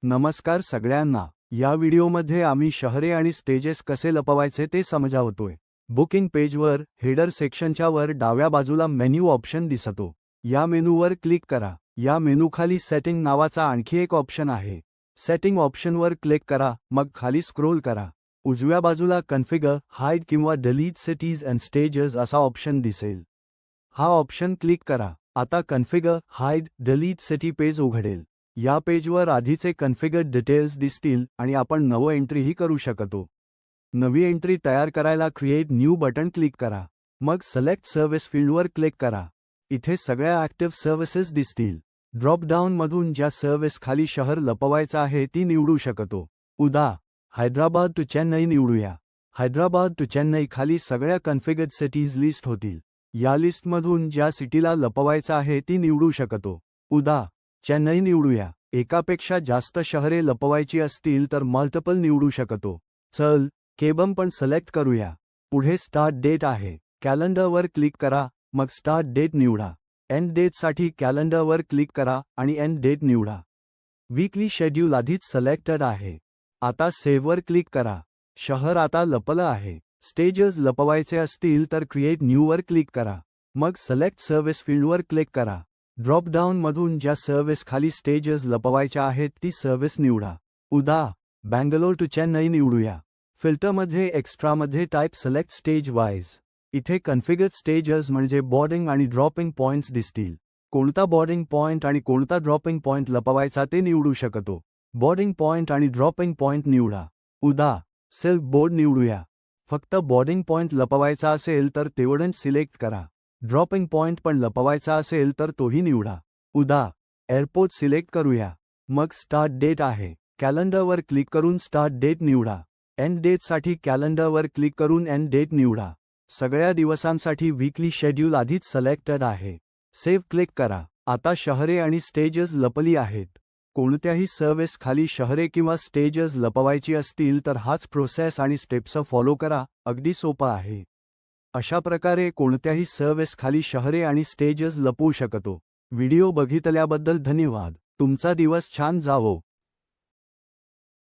नमस्कार सगळ्यांना. या व्हिडिओमध्ये आम्ही शहरे आणि स्टेजेस कसे लपवायचे ते समजावतोय. बुकिंग पेजवर हेडर सेक्शनच्या वर डाव्या बाजूला मेन्यू ऑप्शन दिसतो. या मेनूवर क्लिक करा. या मेनूखाली सेटिंग नावाचा आणखी एक ऑप्शन आहे. सेटिंग ऑप्शनवर क्लिक करा, मग खाली स्क्रोल करा. उजव्या बाजूला कन्फिगर, हाईड किंवा डिलीट सिटीज अँड स्टेजेस असा ऑप्शन दिसेल. हा ऑप्शन क्लिक करा. आता configure, hide, delete city page उघडेल. या पेजवर आधीचे कन्फिगर्ड डिटेल्स दिसतील आणि आपण नवं एंट्रीही करू शकतो. नवी एंट्री तयार करायला क्रिएट न्यू बटन क्लिक करा. मग सिलेक्ट सर्व्हिस फील्डवर क्लिक करा. इथे सगळ्या ॲक्टिव्ह सर्व्हिसेस दिसतील. ड्रॉपडाऊनमधून ज्या सर्व्हिस खाली शहर लपवायचं आहे ती निवडू शकतो. उदा. हैदराबाद टू चेन्नई निवडूया. हैदराबाद टू चेन्नई खाली सगळ्या कन्फिगर्ड सिटीज लिस्ट होतील. या लिस्टमधून ज्या सिटीला लपवायचं आहे ती निवडू शकतो. उदा. चेन्नई निवडूया. एकापेक्षा जास्त शहरे लपवायची असतील तर मल्टिपल निवडू शकतो. चल, केबम पण सिलेक्ट करूया. पुढे स्टार्ट डेट आहे. कॅलेंडरवर क्लिक करा, मग स्टार्ट डेट निवडा. एंड डेटसाठी कॅलेंडरवर क्लिक करा आणि एंड डेट निवडा. वीकली शेड्यूल आधीच सिलेक्टेड आहे. आता सेव्हवर क्लिक करा. शहर आता लपलं आहे. स्टेजेस लपवायचे असतील तर क्रिएट न्यूवर क्लिक करा. मग सिलेक्ट सर्व्हिस फील्डवर क्लिक करा. ड्रॉपडाऊनमधून ज्या सर्व्हिस खाली स्टेजेस लपवायच्या आहेत ती सर्व्हिस निवडा. उदा. बँगलोर टू चेन्नई निवडूया. फिल्टरमध्ये एक्स्ट्रामध्ये टाईप सिलेक्ट स्टेज वाईज. इथे कन्फिगर्ड स्टेजेस म्हणजे बोर्डिंग आणि ड्रॉपिंग पॉइंट्स दिसतील. कोणता बोर्डिंग पॉइंट आणि कोणता ड्रॉपिंग पॉइंट लपवायचा ते निवडू शकतो. बोर्डिंग पॉइंट आणि ड्रॉपिंग पॉइंट निवडा. उदा. सिल्क बोर्ड निवडूया. फक्त बोर्डिंग पॉइंट लपवायचा असेल तर तेवढंच सिलेक्ट करा. ड्रॉपिंग पॉइंट पण लपवायचा असेल तर तोही निवडा. उदा. एअरपोर्ट सिलेक्ट करूया. मग स्टार्ट डेट आहे. कॅलेंडरवर क्लिक करून स्टार्ट डेट निवडा. एंड डेटसाठी कॅलेंडरवर क्लिक करून एंड डेट निवडा. सगळ्या दिवसांसाठी वीकली शेड्यूल आधीच सिलेक्टेड आहे. सेव्ह क्लिक करा. आता शहरे आणि स्टेजेस लपली आहेत. कोणत्याही सर्व्हिस खाली शहरे किंवा स्टेजेस लपवायची असतील तर हाच प्रोसेस आणि स्टेप्स फॉलो करा. अगदी सोपं आहे. अशा प्रकारे कोणत्याही सर्व्हिस खाली शहरे आणि स्टेजेस लपवू शकतो. व्हिडिओ बघितल्याबद्दल धन्यवाद. तुमचा दिवस छान जावो.